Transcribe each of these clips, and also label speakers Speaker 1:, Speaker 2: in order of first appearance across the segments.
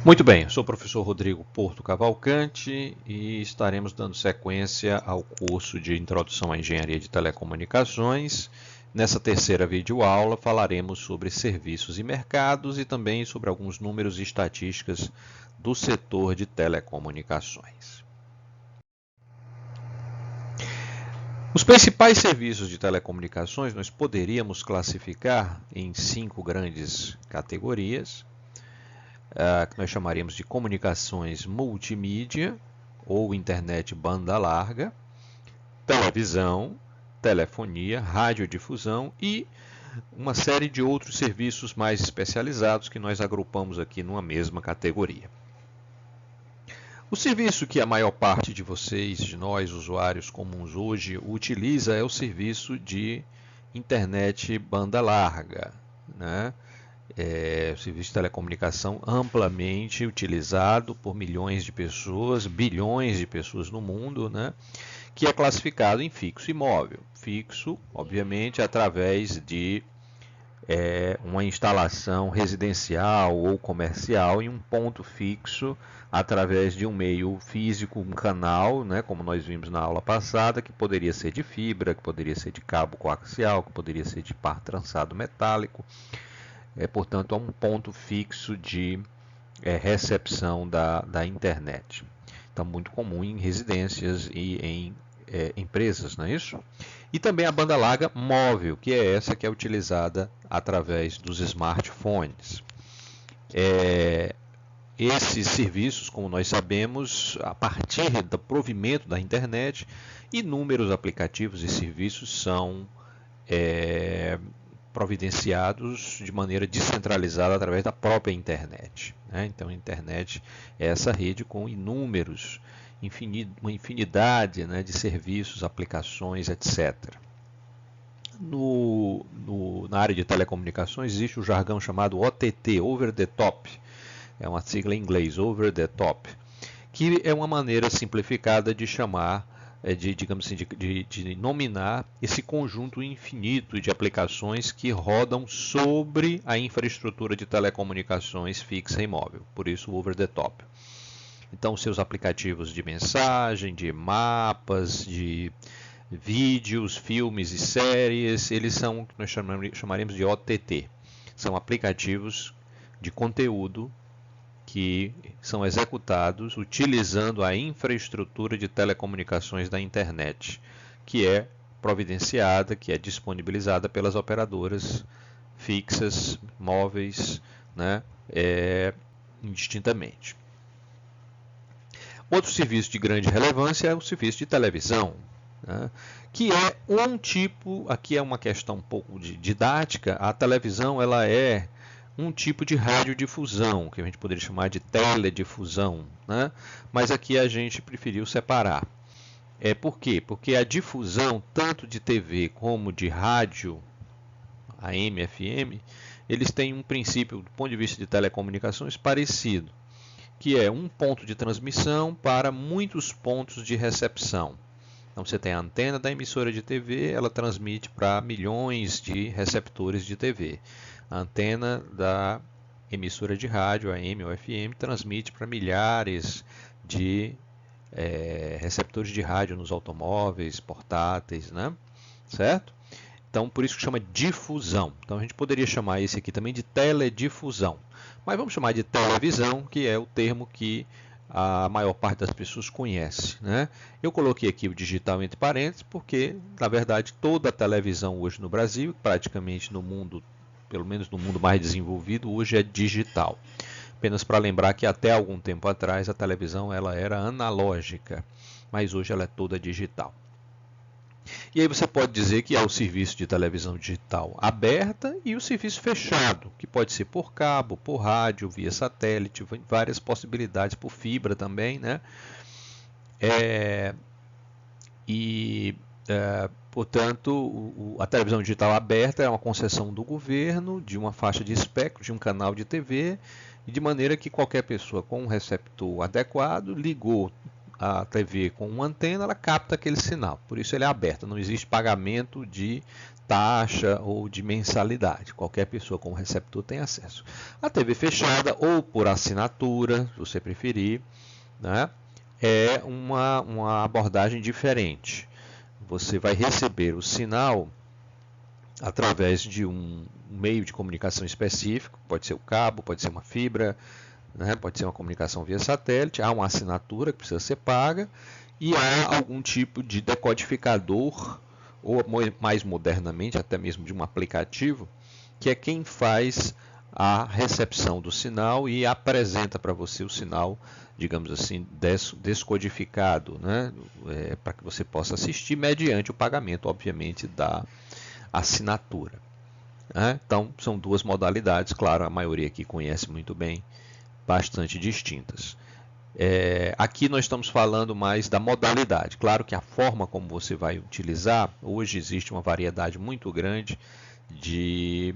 Speaker 1: Muito bem, eu sou o professor Rodrigo Porto Cavalcante e estaremos dando sequência ao curso de Introdução à Engenharia de Telecomunicações. Nessa terceira videoaula falaremos sobre serviços e mercados e também sobre alguns números e estatísticas do setor de telecomunicações. Os principais serviços de telecomunicações nós poderíamos classificar em 5 grandes categorias, que nós chamaríamos de comunicações multimídia ou internet banda larga, televisão, telefonia, radiodifusão e uma série de outros serviços mais especializados que nós agrupamos aqui numa mesma categoria. O serviço que a maior parte de vocês, de nós, usuários comuns hoje, utiliza é o serviço de internet banda larga, né? O serviço de telecomunicação amplamente utilizado por milhões de pessoas, bilhões de pessoas no mundo, né? Que é classificado em fixo e móvel. Fixo, obviamente, através de uma instalação residencial ou comercial em um ponto fixo, através de um meio físico, um canal, né, como nós vimos na aula passada, que poderia ser de fibra, que poderia ser de cabo coaxial, que poderia ser de par trançado metálico. Portanto, é um ponto fixo de recepção da internet. Então, muito comum em residências e em empresas, não é isso? E também a banda larga móvel, que é essa que é utilizada através dos smartphones. Esses serviços, como nós sabemos, a partir do provimento da internet, inúmeros aplicativos e serviços são providenciados de maneira descentralizada através da própria internet, né? Então, a internet é essa rede com uma infinidade, né, de serviços, aplicações, etc. Na área de telecomunicações existe o jargão chamado OTT, Over the Top, é uma sigla em inglês, Over the Top, que é uma maneira simplificada de chamar, digamos assim, de nominar esse conjunto infinito de aplicações que rodam sobre a infraestrutura de telecomunicações fixa e móvel, por isso Over the Top. Então, seus aplicativos de mensagem, de mapas, de vídeos, filmes e séries, eles são o que nós chamaremos de OTT. São aplicativos de conteúdo que são executados utilizando a infraestrutura de telecomunicações da internet, que é providenciada, que é disponibilizada pelas operadoras fixas, móveis, né, indistintamente. Outro serviço de grande relevância é o serviço de televisão, né, que é um tipo, aqui é uma questão um pouco didática, a televisão ela é um tipo de radiodifusão, que a gente poderia chamar de teledifusão, né? Mas aqui a gente preferiu separar. Por quê? Porque a difusão, tanto de TV como de rádio, AM, FM, eles têm um princípio, do ponto de vista de telecomunicações, parecido, que é um ponto de transmissão para muitos pontos de recepção. Então você tem a antena da emissora de TV, ela transmite para milhões de receptores de TV. A antena da emissora de rádio, AM ou FM, transmite para milhares de receptores de rádio nos automóveis, portáteis, né? Certo? Então, por isso que chama difusão. Então, a gente poderia chamar esse aqui também de teledifusão. Mas vamos chamar de televisão, que é o termo que a maior parte das pessoas conhece, né? Eu coloquei aqui o digital entre parênteses porque, na verdade, toda a televisão hoje no Brasil, praticamente no mundo, pelo menos no mundo mais desenvolvido, hoje é digital. Apenas para lembrar que até algum tempo atrás a televisão ela era analógica, mas hoje ela é toda digital. E aí você pode dizer que há o serviço de televisão digital aberta e o serviço fechado, que pode ser por cabo, por rádio, via satélite, várias possibilidades, por fibra também, né? Portanto, a televisão digital aberta é uma concessão do governo de uma faixa de espectro, de um canal de TV, e de maneira que qualquer pessoa com um receptor adequado ligou a TV com uma antena, ela capta aquele sinal. Por isso ele é aberto, não existe pagamento de taxa ou de mensalidade. Qualquer pessoa com receptor tem acesso. A TV fechada ou por assinatura, se você preferir, né, é uma abordagem diferente. Você vai receber o sinal através de um meio de comunicação específico, pode ser o cabo, pode ser uma fibra, né, pode ser uma comunicação via satélite, há uma assinatura que precisa ser paga e há algum tipo de decodificador, ou mais modernamente, até mesmo de um aplicativo, que é quem faz a recepção do sinal e apresenta para você o sinal, digamos assim, descodificado, né, para que você possa assistir mediante o pagamento, obviamente, da assinatura. Né? Então, são duas modalidades, claro, a maioria aqui conhece muito bem, bastante distintas. Aqui nós estamos falando mais da modalidade. Claro que a forma como você vai utilizar, hoje existe uma variedade muito grande de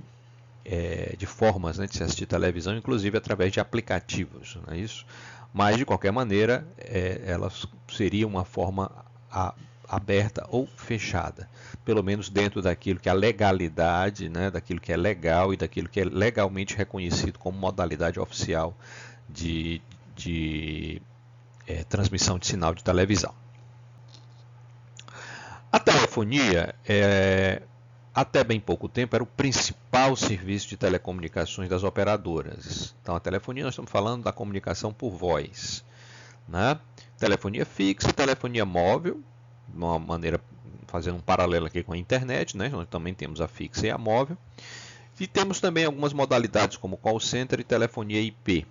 Speaker 1: formas, né, de se assistir televisão, inclusive através de aplicativos, não é isso? Mas, de qualquer maneira, ela seria uma forma aberta ou fechada, pelo menos dentro daquilo que é a legalidade, né, daquilo que é legal e daquilo que é legalmente reconhecido como modalidade oficial de transmissão de sinal de televisão. A telefonia, até bem pouco tempo, era o principal serviço de telecomunicações das operadoras. Então, a telefonia, nós estamos falando da comunicação por voz, né? Telefonia fixa, telefonia móvel, de uma maneira, fazendo um paralelo aqui com a internet, né? Nós também temos a fixa e a móvel. E temos também algumas modalidades como call center e telefonia IP.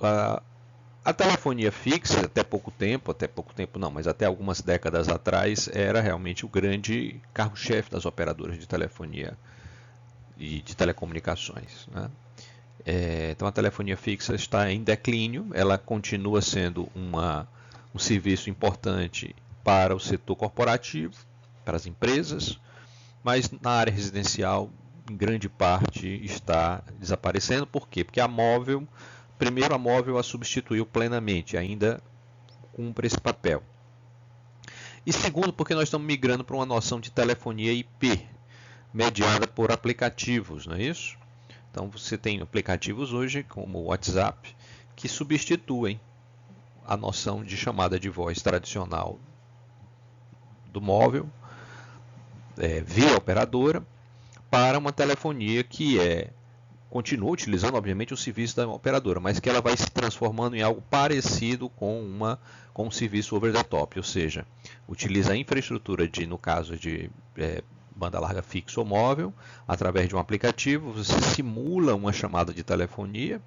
Speaker 1: A telefonia fixa, até pouco tempo não, mas até algumas décadas atrás, era realmente o grande carro-chefe das operadoras de telefonia e de telecomunicações, né? Então a telefonia fixa está em declínio, ela continua sendo um serviço importante para o setor corporativo, para as empresas, mas na área residencial, em grande parte, está desaparecendo. Por quê? Porque a móvel a substituiu plenamente, ainda cumpre esse papel. E segundo, porque nós estamos migrando para uma noção de telefonia IP, mediada por aplicativos, não é isso? Então você tem aplicativos hoje, como o WhatsApp, que substituem a noção de chamada de voz tradicional do móvel, via operadora, para uma telefonia que continua utilizando, obviamente, o serviço da operadora, mas que ela vai se transformando em algo parecido com um serviço over the top, ou seja, utiliza a infraestrutura no caso de banda larga fixa ou móvel, através de um aplicativo, você simula uma chamada de telefonia,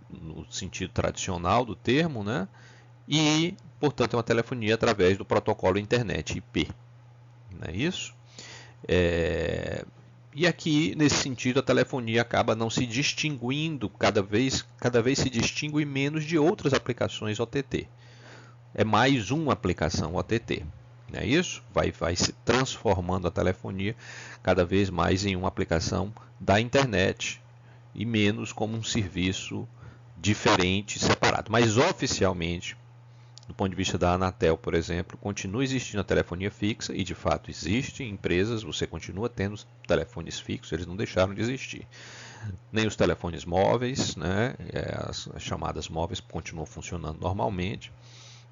Speaker 1: no sentido tradicional do termo, né? E, portanto, é uma telefonia através do protocolo internet IP. Não é isso? E aqui, nesse sentido, a telefonia acaba não se distinguindo, cada vez se distingue menos de outras aplicações OTT. É mais uma aplicação OTT. Não é isso? Vai se transformando a telefonia cada vez mais em uma aplicação da internet e menos como um serviço diferente, separado. Mas oficialmente, do ponto de vista da Anatel, por exemplo, continua existindo a telefonia fixa e de fato existe em empresas, você continua tendo telefones fixos, eles não deixaram de existir. Nem os telefones móveis, né, as chamadas móveis continuam funcionando normalmente,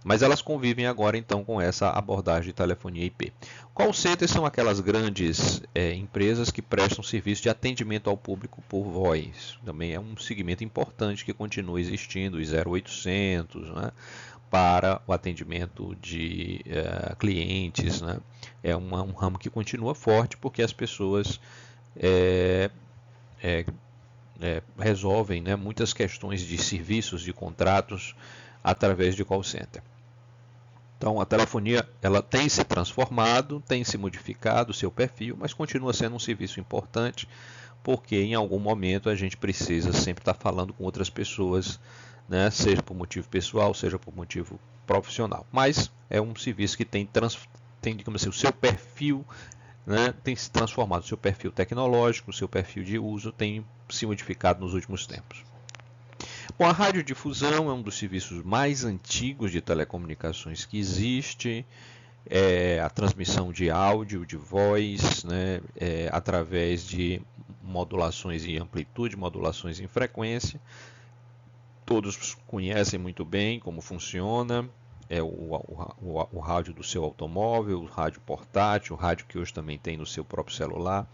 Speaker 1: mas elas convivem agora então com essa abordagem de telefonia IP. Call centers são aquelas grandes empresas que prestam serviço de atendimento ao público por voz. Também é um segmento importante que continua existindo, os 0800, né, para o atendimento de clientes, né? É um ramo que continua forte porque as pessoas resolvem, né, muitas questões de serviços, de contratos através de call center. Então a telefonia ela tem se transformado, tem se modificado o seu perfil, mas continua sendo um serviço importante porque em algum momento a gente precisa sempre estar falando com outras pessoas, né, seja por motivo pessoal, seja por motivo profissional. Mas é um serviço que tem digamos assim, o seu perfil, né, tem se transformado, o seu perfil tecnológico, o seu perfil de uso tem se modificado nos últimos tempos. Bom, a radiodifusão é um dos serviços mais antigos de telecomunicações que existe. a transmissão de áudio, de voz, né, através de modulações em amplitude, modulações em frequência. Todos conhecem muito bem como funciona. É o rádio do seu automóvel, o rádio portátil, o rádio que hoje também tem no seu próprio celular,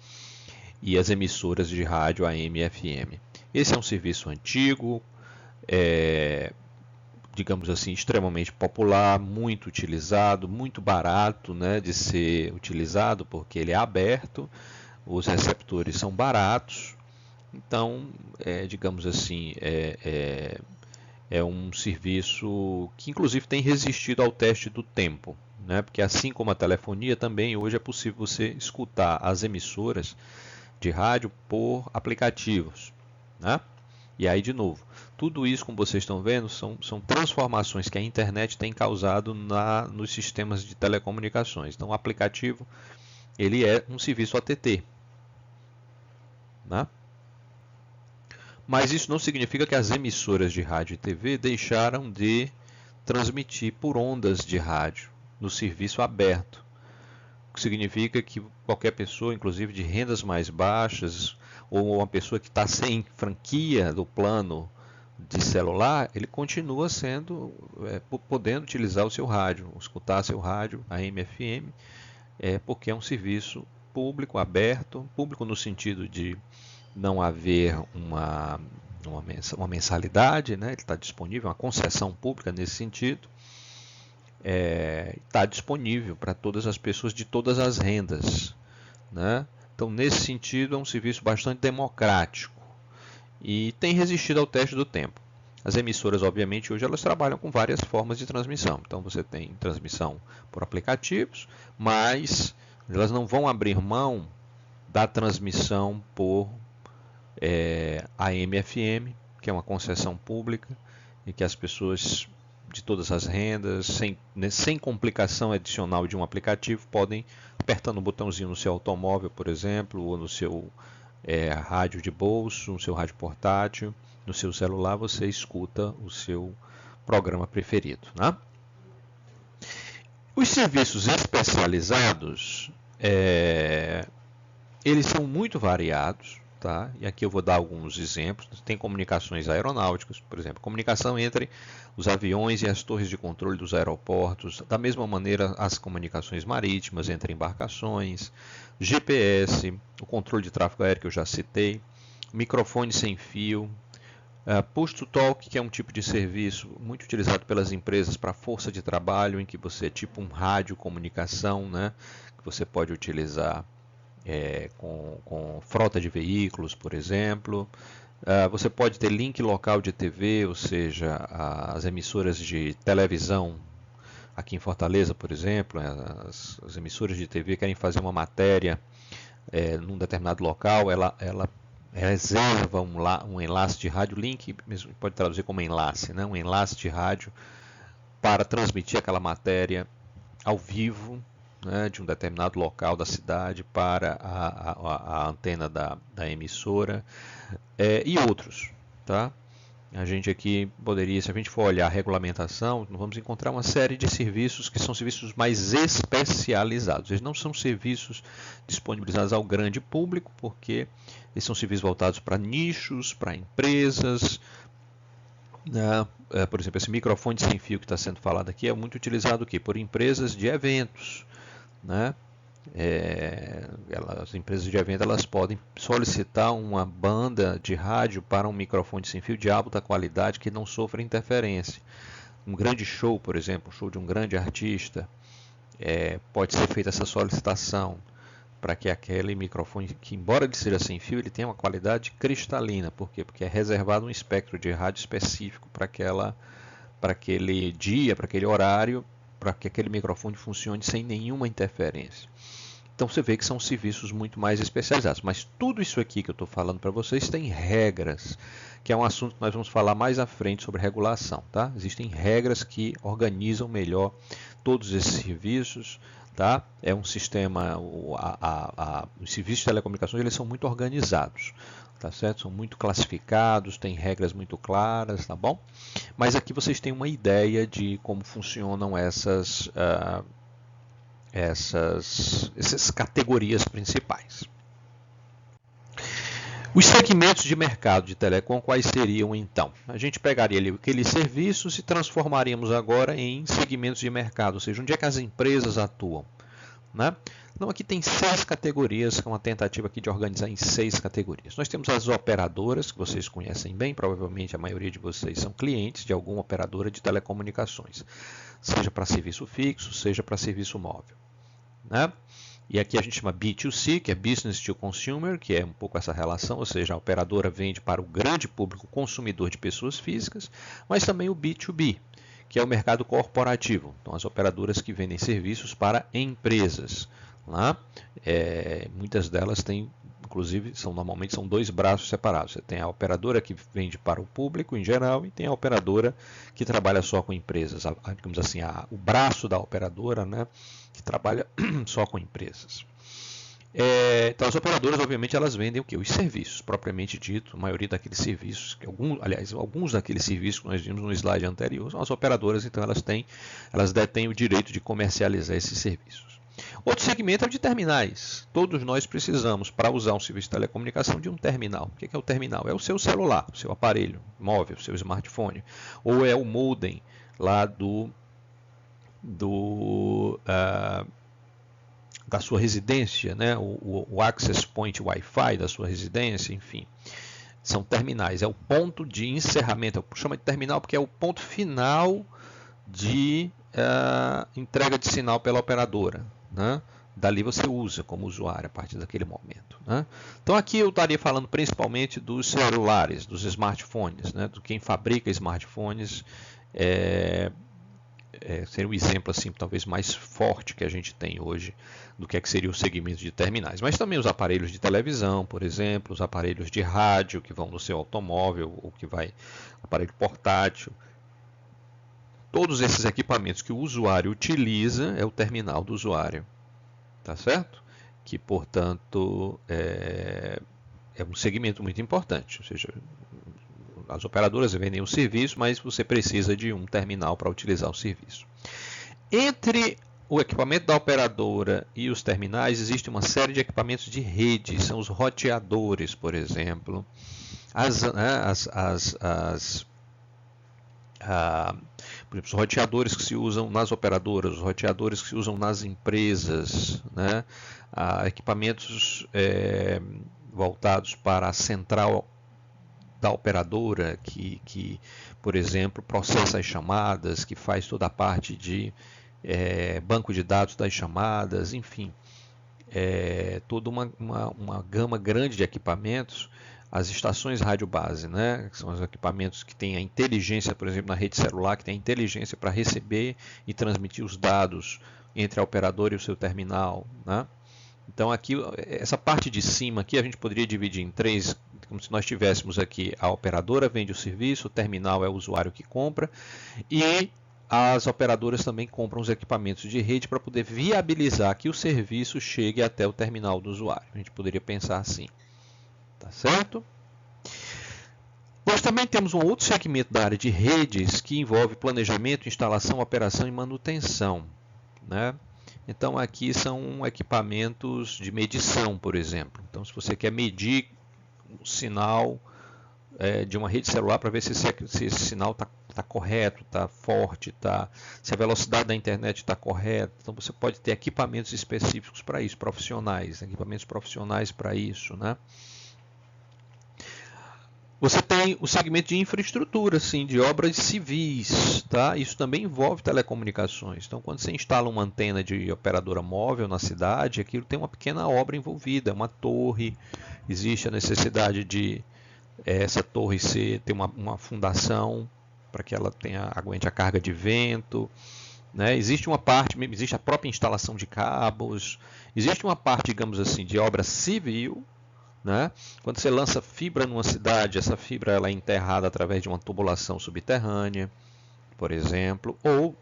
Speaker 1: e as emissoras de rádio AM e FM. Esse é um serviço antigo, digamos assim, extremamente popular, muito utilizado, muito barato, né, de ser utilizado, porque ele é aberto, os receptores são baratos. Então, digamos assim, é um serviço que inclusive tem resistido ao teste do tempo, né? Porque assim como a telefonia, também hoje é possível você escutar as emissoras de rádio por aplicativos, né? E aí, de novo, tudo isso, como vocês estão vendo, são transformações que a internet tem causado nos sistemas de telecomunicações. Então, o aplicativo ele é um serviço OTT, né? Mas isso não significa que as emissoras de rádio e TV deixaram de transmitir por ondas de rádio no serviço aberto, o que significa que qualquer pessoa, inclusive de rendas mais baixas, ou uma pessoa que está sem franquia do plano de celular, ele continua podendo utilizar o seu rádio, escutar seu rádio AM, FM, porque é um serviço público, aberto, público no sentido de não haver uma mensalidade, né? Ele está disponível, uma concessão pública nesse sentido, está disponível para todas as pessoas de todas as rendas, né? Então, nesse sentido, é um serviço bastante democrático e tem resistido ao teste do tempo. As emissoras, obviamente, hoje elas trabalham com várias formas de transmissão. Então, você tem transmissão por aplicativos, mas elas não vão abrir mão da transmissão por AM/FM, que é uma concessão pública e que as pessoas de todas as rendas, sem complicação adicional de um aplicativo, podem, apertando um botãozinho no seu automóvel, por exemplo, ou no seu rádio de bolso, no seu rádio portátil, no seu celular, você escuta o seu programa preferido, né? Os serviços especializados, eles são muito variados. Tá? E aqui eu vou dar alguns exemplos. Tem comunicações aeronáuticas, por exemplo, comunicação entre os aviões e as torres de controle dos aeroportos. Da mesma maneira, as comunicações marítimas entre embarcações, GPS, o controle de tráfego aéreo que eu já citei, microfone sem fio, push to talk, que é um tipo de serviço muito utilizado pelas empresas para força de trabalho, em que você é tipo um rádio comunicação, né, que você pode utilizar com frota de veículos, por exemplo. Você pode ter link local de TV, ou seja, as emissoras de televisão aqui em Fortaleza, por exemplo, as emissoras de TV querem fazer uma matéria num determinado local, ela reserva um enlace de rádio, link, pode traduzir como enlace, né? Um enlace de rádio para transmitir aquela matéria ao vivo, né, de um determinado local da cidade para a antena da emissora, e outros. Tá? A gente aqui poderia, se a gente for olhar a regulamentação, vamos encontrar uma série de serviços que são serviços mais especializados. Eles não são serviços disponibilizados ao grande público, porque eles são serviços voltados para nichos, para empresas. Por exemplo, esse microfone sem fio que está sendo falado aqui é muito utilizado aqui por empresas de eventos, né? As empresas de evento elas podem solicitar uma banda de rádio para um microfone sem fio de alta qualidade que não sofra interferência. Um grande show, por exemplo, um show de um grande artista, pode ser feita essa solicitação para que aquele microfone, que embora ele seja sem fio, ele tenha uma qualidade cristalina. Por quê? Porque é reservado um espectro de rádio específico para aquele dia, para aquele horário, para que aquele microfone funcione sem nenhuma interferência. Então você vê que são serviços muito mais especializados. Mas tudo isso aqui que eu estou falando para vocês tem regras, que é um assunto que nós vamos falar mais à frente sobre regulação. Tá? Existem regras que organizam melhor todos esses serviços. Tá? É um sistema, os serviços de telecomunicações eles são muito organizados. Tá certo? São muito classificados, têm regras muito claras, tá bom? Mas aqui vocês têm uma ideia de como funcionam essas categorias principais. Os segmentos de mercado de telecom, quais seriam então? A gente pegaria ali aqueles serviços e transformaríamos agora em segmentos de mercado, ou seja, onde é que as empresas atuam, né? Então aqui tem 6 categorias, que é uma tentativa aqui de organizar em 6 categorias. Nós temos as operadoras, que vocês conhecem bem, provavelmente a maioria de vocês são clientes de alguma operadora de telecomunicações, seja para serviço fixo, seja para serviço móvel, né? E aqui a gente chama B2C, que é Business to Consumer, que é um pouco essa relação, ou seja, a operadora vende para o grande público consumidor de pessoas físicas, mas também o B2B, que é o mercado corporativo. Então, as operadoras que vendem serviços para empresas. Né? Muitas delas têm, inclusive, normalmente são 2 braços separados. Você tem a operadora que vende para o público em geral e tem a operadora que trabalha só com empresas. Digamos assim, o braço da operadora, né, que trabalha só com empresas. Então, as operadoras, obviamente, elas vendem o quê? Os serviços, propriamente dito. A maioria daqueles serviços, alguns daqueles serviços que nós vimos no slide anterior, são as operadoras, então elas detêm o direito de comercializar esses serviços. Outro segmento é o de terminais. Todos nós precisamos, para usar um serviço de telecomunicação, de um terminal. O que é o terminal? É o seu celular, o seu aparelho móvel, o seu smartphone. Ou é o modem lá da sua residência, né? o access point Wi-Fi da sua residência, enfim. São terminais, é o ponto de encerramento. Eu chamo de terminal porque é o ponto final de entrega de sinal pela operadora, né? Dali você usa como usuário a partir daquele momento, né? Então aqui eu estaria falando principalmente dos celulares, dos smartphones, né? Do quem fabrica smartphones. Seria um exemplo assim, talvez mais forte que a gente tem hoje do que seria o segmento de terminais. Mas também os aparelhos de televisão, por exemplo, os aparelhos de rádio que vão no seu automóvel, ou que vai aparelho portátil. Todos esses equipamentos que o usuário utiliza é o terminal do usuário, tá certo? Que, portanto, é um segmento muito importante, ou seja, as operadoras vendem o serviço, mas você precisa de um terminal para utilizar o serviço. Entre o equipamento da operadora e os terminais, existe uma série de equipamentos de rede, são os roteadores, por exemplo, por exemplo, os roteadores que se usam nas operadoras, os roteadores que se usam nas empresas, né? Equipamentos voltados para a central da operadora, que, por exemplo, processa as chamadas, que faz toda a parte de banco de dados das chamadas, enfim, toda uma gama grande de equipamentos. As estações rádio base, né, que são os equipamentos que têm a inteligência, por exemplo, na rede celular, que tem a inteligência para receber e transmitir os dados entre a operadora e o seu terminal, né? Então aqui, essa parte de cima aqui a gente poderia dividir em 3, como se nós tivéssemos aqui a operadora vende o serviço, o terminal é o usuário que compra, e as operadoras também compram os equipamentos de rede para poder viabilizar que o serviço chegue até o terminal do usuário. A gente poderia pensar assim. Tá certo? Nós também temos um outro segmento da área de redes que envolve planejamento, instalação, operação e manutenção, né? Então aqui são equipamentos de medição, por exemplo. Então se você quer medir o sinal de uma rede celular para ver se esse sinal está correto, está forte, se a velocidade da internet está correta, então você pode ter equipamentos específicos para isso, equipamentos profissionais para isso, né? Você tem o segmento de infraestrutura, sim, de obras civis, tá? Isso também envolve telecomunicações. Então, quando você instala uma antena de operadora móvel na cidade, aquilo tem uma pequena obra envolvida, uma torre, existe a necessidade de essa torre ter uma fundação para que ela aguente a carga de vento, né? Existe a própria instalação de cabos, existe uma parte, digamos assim, de obra civil, né? Quando você lança fibra numa cidade, essa fibra ela é enterrada através de uma tubulação subterrânea, por exemplo, ou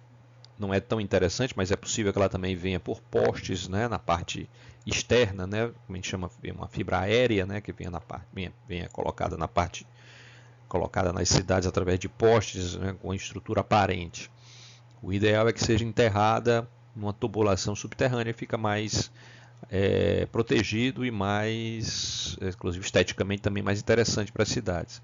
Speaker 1: não é tão interessante, mas é possível que ela também venha por postes, né, na parte externa, né, como a gente chama uma fibra aérea, né, que venha colocada nas cidades através de postes, né, com a estrutura aparente. O ideal é que seja enterrada numa tubulação subterrânea, fica mais protegido e mais, inclusive esteticamente também mais interessante para as cidades.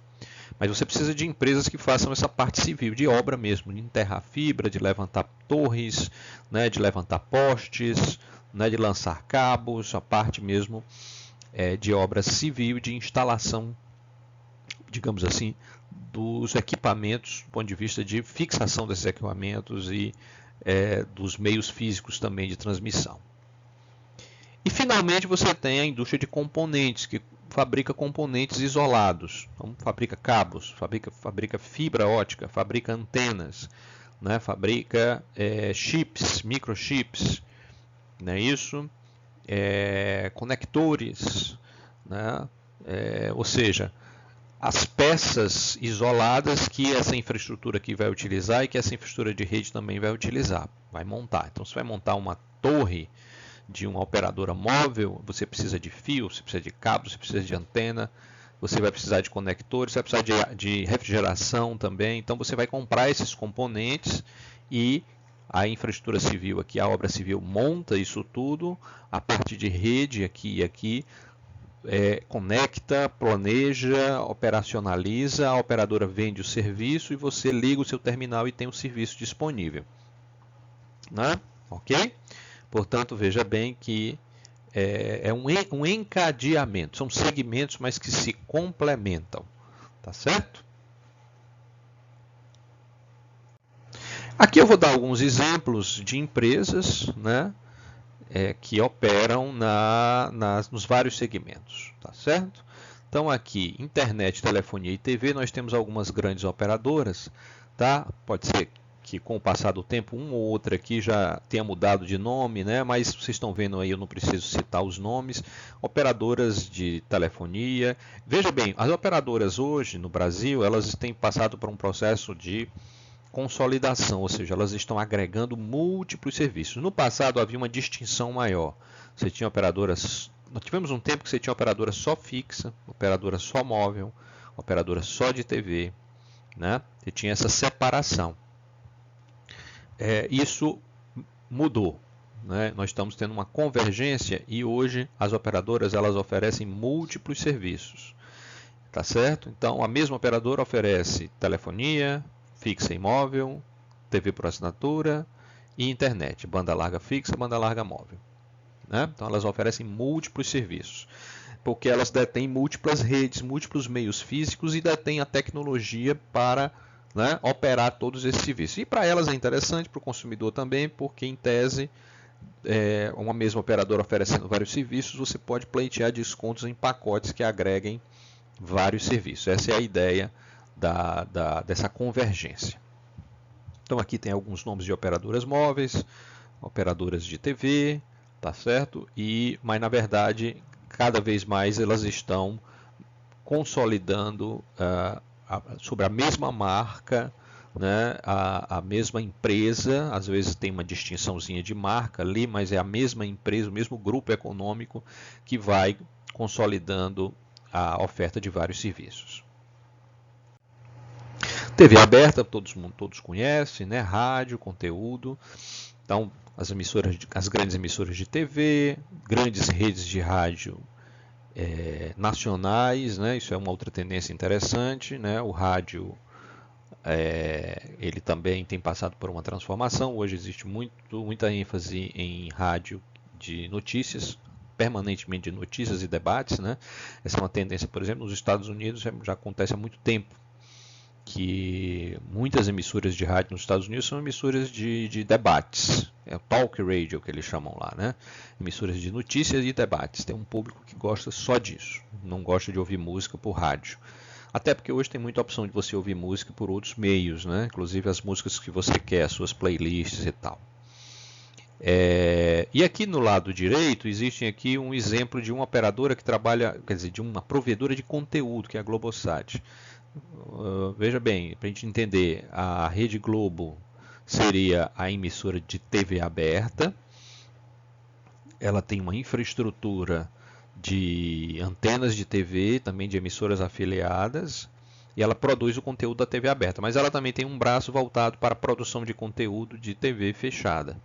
Speaker 1: Mas você precisa de empresas que façam essa parte civil, de obra mesmo, de enterrar fibra, de levantar torres, né, de levantar postes, né, de lançar cabos, a parte mesmo de obra civil, de instalação, digamos assim, dos equipamentos, do ponto de vista de fixação desses equipamentos e dos meios físicos também de transmissão. E finalmente você tem a indústria de componentes, que fabrica componentes isolados. Então, fabrica cabos, fabrica fibra ótica, fabrica antenas, né? Fabrica chips, microchips, não é isso? Conectores, né? Ou seja, as peças isoladas que essa infraestrutura aqui vai utilizar e que essa infraestrutura de rede também vai utilizar, vai montar. Então, você vai montar uma torre de uma operadora móvel, você precisa de fio, você precisa de cabo, você precisa de antena, você vai precisar de conectores, você vai precisar de refrigeração também. Então você vai comprar esses componentes e a infraestrutura civil aqui, a obra civil monta isso tudo, a parte de rede aqui e aqui, conecta, planeja, operacionaliza, a operadora vende o serviço e você liga o seu terminal e tem o serviço disponível. Né? Ok? Portanto, veja bem que é um encadeamento, são segmentos, mas que se complementam, tá certo? Aqui eu vou dar alguns exemplos de empresas, né, que operam nos vários segmentos, tá certo? Então aqui, internet, telefonia e TV, nós temos algumas grandes operadoras, tá? Pode ser que com o passar do tempo, uma ou outra aqui já tenha mudado de nome, né? Mas vocês estão vendo aí, eu não preciso citar os nomes. Operadoras de telefonia. Veja bem, as operadoras hoje no Brasil, elas têm passado por um processo de consolidação, ou seja, elas estão agregando múltiplos serviços. No passado havia uma distinção maior. Você tinha operadoras, nós tivemos um tempo que você tinha operadora só fixa, operadora só móvel, operadora só de TV, né? Você tinha essa separação. Isso mudou, né? Nós estamos tendo uma convergência e hoje as operadoras elas oferecem múltiplos serviços, tá certo? Então a mesma operadora oferece telefonia fixa e móvel, TV por assinatura e internet, banda larga fixa, banda larga móvel, né? Então elas oferecem múltiplos serviços, porque elas detêm múltiplas redes, múltiplos meios físicos e detêm a tecnologia para, né, operar todos esses serviços. E para elas é interessante, para o consumidor também, porque em tese, uma mesma operadora oferecendo vários serviços, você pode pleitear descontos em pacotes que agreguem vários serviços. Essa é a ideia dessa convergência. Então aqui tem alguns nomes de operadoras móveis, operadoras de TV, tá certo? Mas na verdade, cada vez mais elas estão consolidando sobre a mesma marca, né, a mesma empresa. Às vezes tem uma distinçãozinha de marca ali, mas é a mesma empresa, o mesmo grupo econômico que vai consolidando a oferta de vários serviços. TV aberta, todos conhecem, né? Rádio, conteúdo. Então, as grandes emissoras de TV, grandes redes de rádio nacionais, né? Isso é uma outra tendência interessante, né? O rádio ele também tem passado por uma transformação. Hoje existe muita ênfase em rádio de notícias, permanentemente de notícias e debates, né? Essa é uma tendência, por exemplo, nos Estados Unidos já acontece há muito tempo, que muitas emissoras de rádio nos Estados Unidos são emissoras de debates, é o talk radio que eles chamam lá, né? Emissoras de notícias e debates. Tem um público que gosta só disso, não gosta de ouvir música por rádio. Até porque hoje tem muita opção de você ouvir música por outros meios, né? Inclusive as músicas que você quer, as suas playlists e tal. E aqui no lado direito existe aqui um exemplo de uma operadora que trabalha, quer dizer, de uma provedora de conteúdo, que é a Globosat. Veja bem, para a gente entender, a Rede Globo seria a emissora de TV aberta. Ela tem uma infraestrutura de antenas de TV, também de emissoras afiliadas, e ela produz o conteúdo da TV aberta, mas ela também tem um braço voltado para a produção de conteúdo de TV fechada.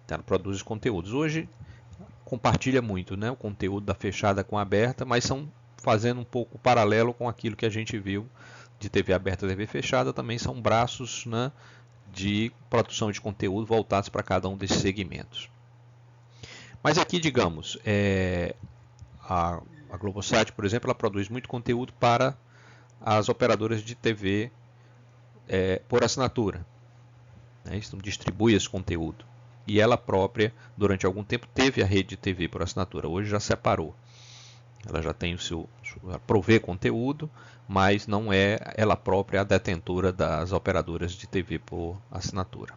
Speaker 1: Ela produz conteúdos. Hoje compartilha muito, né, o conteúdo da fechada com a aberta, mas são fazendo um pouco paralelo com aquilo que a gente viu de TV aberta e TV fechada, também são braços, né, de produção de conteúdo voltados para cada um desses segmentos. Mas aqui, digamos, a Globosat, por exemplo, ela produz muito conteúdo para as operadoras de TV por assinatura. Né? Então, distribui esse conteúdo. E ela própria, durante algum tempo, teve a rede de TV por assinatura. Hoje já separou. Ela já tem o seu provê conteúdo, mas não é ela própria a detentora das operadoras de TV por assinatura.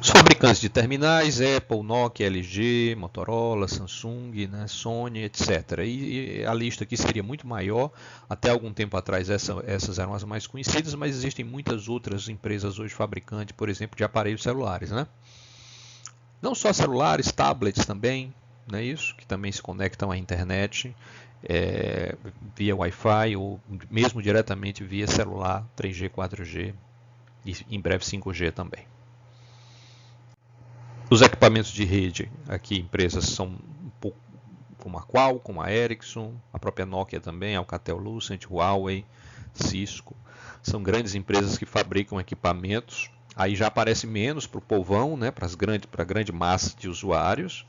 Speaker 1: Os fabricantes de terminais, Apple, Nokia, LG, Motorola, Samsung, né, Sony, etc. E a lista aqui seria muito maior. Até algum tempo atrás essas eram as mais conhecidas, mas existem muitas outras empresas hoje fabricantes, por exemplo, de aparelhos celulares, né? Não só celulares, tablets também, não é isso? Que também se conectam à internet via Wi-Fi ou mesmo diretamente via celular 3G, 4G e em breve 5G também. Os equipamentos de rede, aqui empresas são um pouco como a Qualcomm, a Ericsson, a própria Nokia também, Alcatel-Lucent, Huawei, Cisco. São grandes empresas que fabricam equipamentos. Aí já aparece menos para o povão, né, para a grande massa de usuários,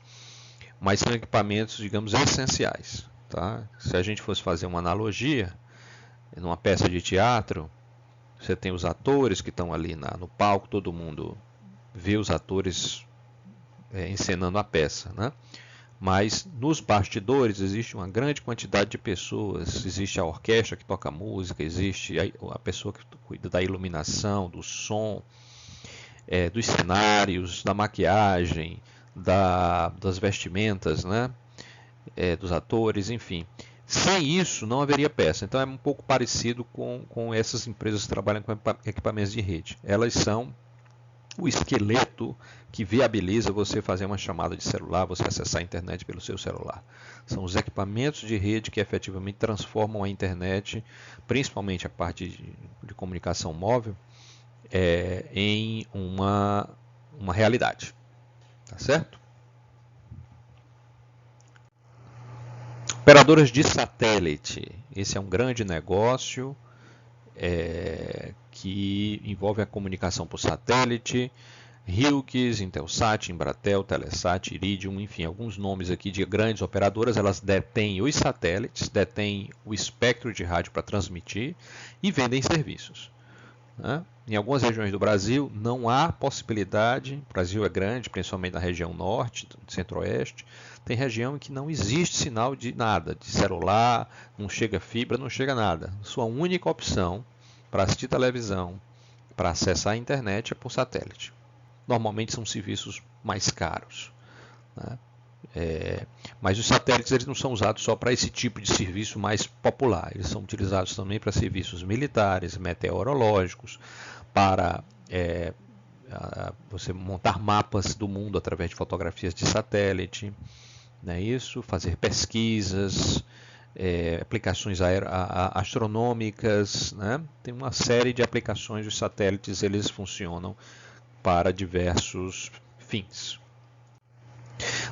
Speaker 1: mas são equipamentos, digamos, essenciais. Tá? Se a gente fosse fazer uma analogia, numa peça de teatro, você tem os atores que estão ali no palco, todo mundo vê os atores encenando a peça, né? Mas nos bastidores existe uma grande quantidade de pessoas, existe a orquestra que toca música, existe a pessoa que cuida da iluminação, do som, dos cenários, da maquiagem, das vestimentas, né? Dos atores, enfim. Sem isso não haveria peça. Então é um pouco parecido com essas empresas que trabalham com equipamentos de rede. Elas são o esqueleto que viabiliza você fazer uma chamada de celular, você acessar a internet pelo seu celular. São os equipamentos de rede que efetivamente transformam a internet, principalmente a parte de comunicação móvel, em uma realidade. Tá certo? Operadoras de satélite. Esse é um grande negócio que envolve a comunicação por satélite. Hughes, Intelsat, Embratel, Telesat, Iridium, enfim, alguns nomes aqui de grandes operadoras. Elas detêm os satélites, detêm o espectro de rádio para transmitir e vendem serviços. Né? Em algumas regiões do Brasil não há possibilidade, o Brasil é grande, principalmente na região norte, centro-oeste, tem região em que não existe sinal de nada, de celular, não chega fibra, não chega nada. Sua única opção para assistir televisão, para acessar a internet é por satélite. Normalmente são serviços mais caros. Né? Mas os satélites eles não são usados só para esse tipo de serviço mais popular. Eles são utilizados também para serviços militares, meteorológicos, para você montar mapas do mundo através de fotografias de satélite, não é isso? Fazer pesquisas, aplicações astronômicas, né? Tem uma série de aplicações. Os satélites eles funcionam para diversos fins.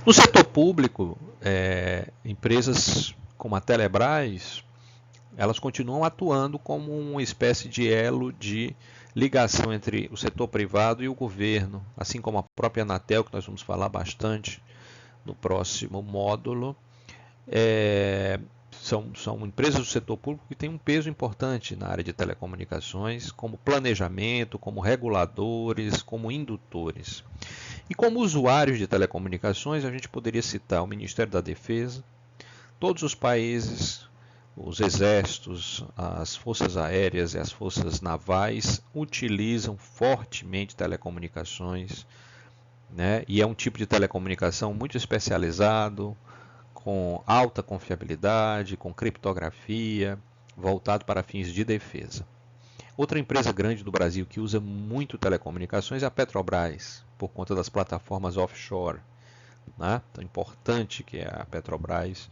Speaker 1: No setor público, empresas como a Telebrás, elas continuam atuando como uma espécie de elo de ligação entre o setor privado e o governo, assim como a própria Anatel, que nós vamos falar bastante no próximo módulo. São empresas do setor público que têm um peso importante na área de telecomunicações, como planejamento, como reguladores, como indutores. E como usuários de telecomunicações, a gente poderia citar o Ministério da Defesa, todos os países, os exércitos, as forças aéreas e as forças navais utilizam fortemente telecomunicações, né? E é um tipo de telecomunicação muito especializado, com alta confiabilidade, com criptografia, voltado para fins de defesa. Outra empresa grande do Brasil que usa muito telecomunicações é a Petrobras, por conta das plataformas offshore. Né? Então é importante que a Petrobras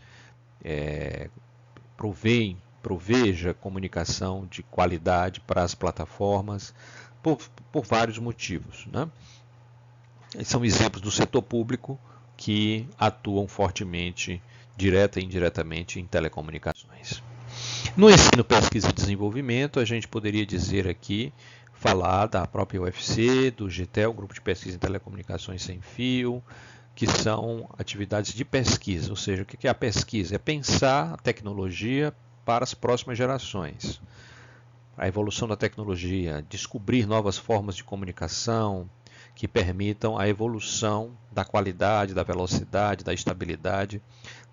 Speaker 1: proveja comunicação de qualidade para as plataformas, por vários motivos, né? São exemplos do setor público que atuam fortemente, direta e indiretamente, em telecomunicações. No ensino, pesquisa e desenvolvimento, a gente poderia dizer aqui, falar da própria UFC, do GTEL, Grupo de Pesquisa em Telecomunicações Sem Fio, que são atividades de pesquisa. Ou seja, o que é a pesquisa? É pensar a tecnologia para as próximas gerações. A evolução da tecnologia, descobrir novas formas de comunicação que permitam a evolução da qualidade, da velocidade, da estabilidade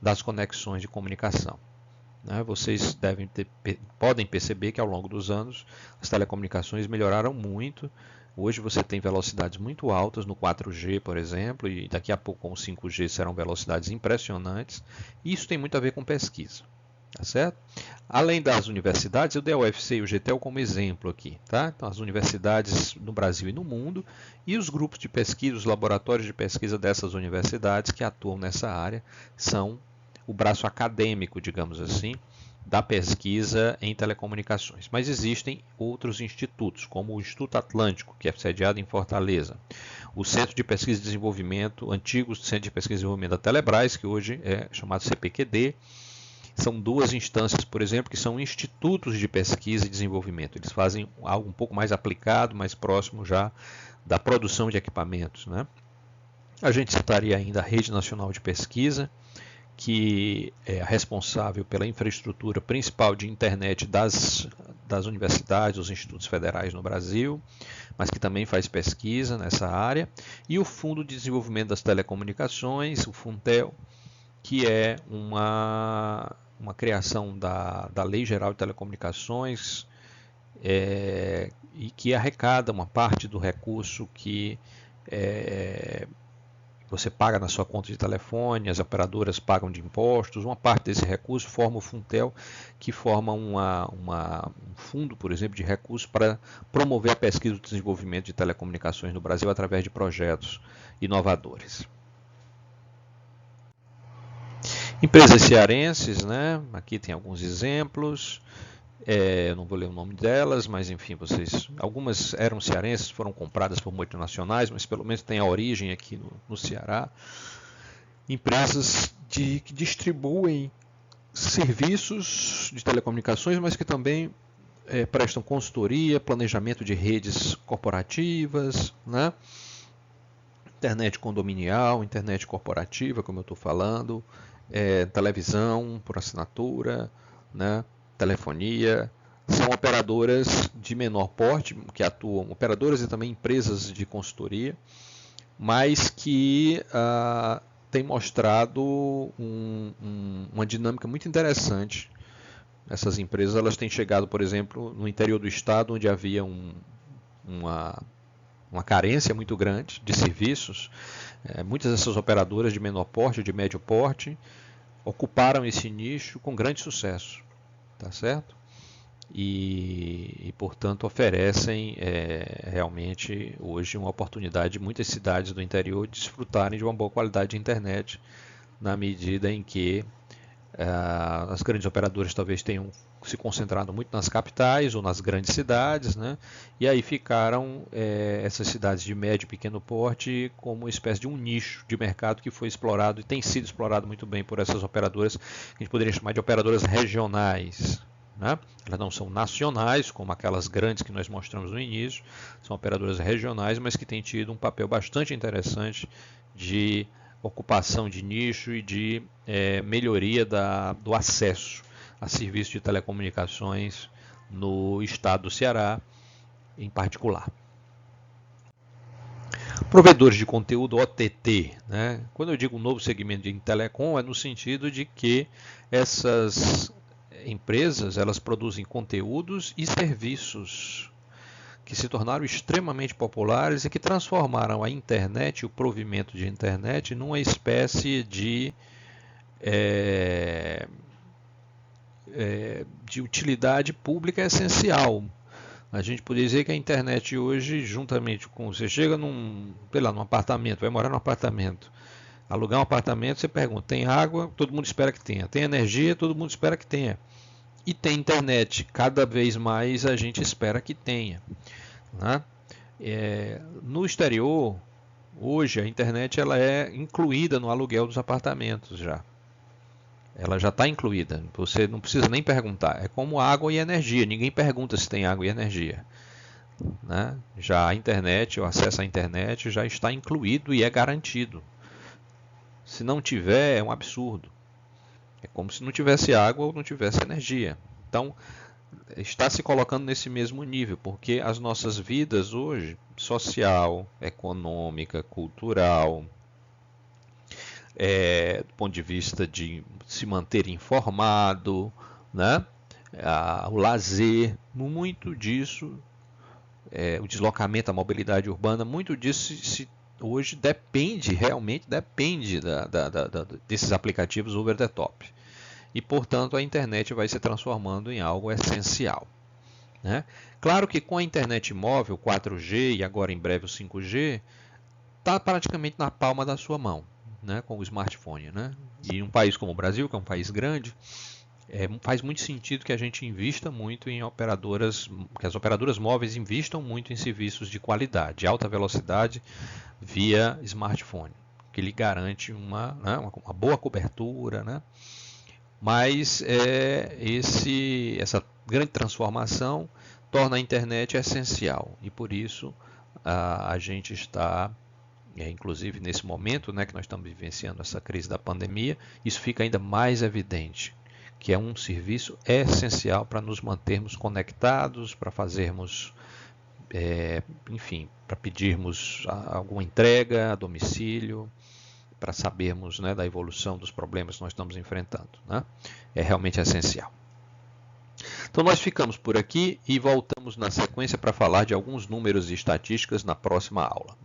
Speaker 1: das conexões de comunicação. Vocês podem perceber que ao longo dos anos as telecomunicações melhoraram muito. Hoje você tem velocidades muito altas no 4G, por exemplo, e daqui a pouco com o 5G serão velocidades impressionantes. E isso tem muito a ver com pesquisa. Tá certo? Além das universidades, eu dei a UFC e o GTEL como exemplo aqui. Tá? Então, as universidades no Brasil e no mundo e os grupos de pesquisa, os laboratórios de pesquisa dessas universidades que atuam nessa área são o braço acadêmico, digamos assim, da pesquisa em telecomunicações. Mas existem outros institutos, como o Instituto Atlântico, que é sediado em Fortaleza, o Centro de Pesquisa e Desenvolvimento, antigo Centro de Pesquisa e Desenvolvimento da Telebrás, que hoje é chamado CPQD. São duas instâncias, por exemplo, que são institutos de pesquisa e desenvolvimento. Eles fazem algo um pouco mais aplicado, mais próximo já da produção de equipamentos, né? A gente citaria ainda a Rede Nacional de Pesquisa, que é a responsável pela infraestrutura principal de internet das universidades, dos institutos federais no Brasil, mas que também faz pesquisa nessa área, e o Fundo de Desenvolvimento das Telecomunicações, o Funtel, que é uma criação da Lei Geral de Telecomunicações, e que arrecada uma parte do recurso que você paga na sua conta de telefone, as operadoras pagam de impostos, uma parte desse recurso forma o Funtel, que forma um fundo, por exemplo, de recursos para promover a pesquisa e o desenvolvimento de telecomunicações no Brasil através de projetos inovadores. Empresas cearenses, né? Aqui tem alguns exemplos. Eu não vou ler o nome delas, mas enfim, algumas eram cearenses, foram compradas por multinacionais, mas pelo menos tem a origem aqui no Ceará. Empresas que distribuem serviços de telecomunicações, mas que também prestam consultoria, planejamento de redes corporativas, né? Internet condominial, internet corporativa, como eu estou falando, televisão por assinatura, né? Telefonia. São operadoras de menor porte, que atuam, operadoras e também empresas de consultoria, mas que têm mostrado uma dinâmica muito interessante. Essas empresas elas têm chegado, por exemplo, no interior do estado, onde havia uma carência muito grande de serviços. Muitas dessas operadoras de menor porte, de médio porte, ocuparam esse nicho com grande sucesso. Tá certo? E portanto, oferecem realmente hoje uma oportunidade de muitas cidades do interior desfrutarem de uma boa qualidade de internet, na medida em que as grandes operadoras talvez tenham se concentrado muito nas capitais ou nas grandes cidades, né? E aí ficaram essas cidades de médio e pequeno porte como uma espécie de um nicho de mercado que foi explorado e tem sido explorado muito bem por essas operadoras, que a gente poderia chamar de operadoras regionais, né? Elas não são nacionais, como aquelas grandes que nós mostramos no início, são operadoras regionais, mas que têm tido um papel bastante interessante de ocupação de nicho e de melhoria do acesso a serviços de telecomunicações no estado do Ceará, em particular. Provedores de conteúdo OTT, né? Quando eu digo um novo segmento de telecom, é no sentido de que essas empresas elas produzem conteúdos e serviços que se tornaram extremamente populares e que transformaram a internet, o provimento de internet, numa espécie de utilidade pública essencial. A gente poderia dizer que a internet hoje, juntamente com... Você chega num apartamento, vai morar num apartamento, alugar um apartamento, você pergunta, tem água? Todo mundo espera que tenha. Tem energia? Todo mundo espera que tenha. E tem internet, cada vez mais a gente espera que tenha, né? No exterior, hoje a internet ela é incluída no aluguel dos apartamentos já. Ela já está incluída, você não precisa nem perguntar. É como água e energia, ninguém pergunta se tem água e energia, né? Já a internet, o acesso à internet já está incluído e é garantido. Se não tiver, é um absurdo. É como se não tivesse água ou não tivesse energia. Então, está se colocando nesse mesmo nível, porque as nossas vidas hoje, social, econômica, cultural, do ponto de vista de se manter informado, né? O lazer, muito disso, o deslocamento, a mobilidade urbana, muito disso hoje realmente depende desses aplicativos over the top. E, portanto, a internet vai se transformando em algo essencial, né? Claro que com a internet móvel, 4G e agora em breve o 5G, está praticamente na palma da sua mão, né? Com o smartphone, né? E em um país como o Brasil, que é um país grande, faz muito sentido que a gente invista muito em operadoras, que as operadoras móveis investam muito em serviços de qualidade, de alta velocidade via smartphone, que lhe garante uma boa cobertura, né? Mas essa grande transformação torna a internet essencial e por isso a gente está, inclusive nesse momento, né, que nós estamos vivenciando essa crise da pandemia, isso fica ainda mais evidente, que é um serviço essencial para nos mantermos conectados, para fazermos, enfim, para pedirmos alguma entrega a domicílio, para sabermos, né, da evolução dos problemas que nós estamos enfrentando, né? É realmente essencial. Então nós ficamos por aqui e voltamos na sequência para falar de alguns números e estatísticas na próxima aula.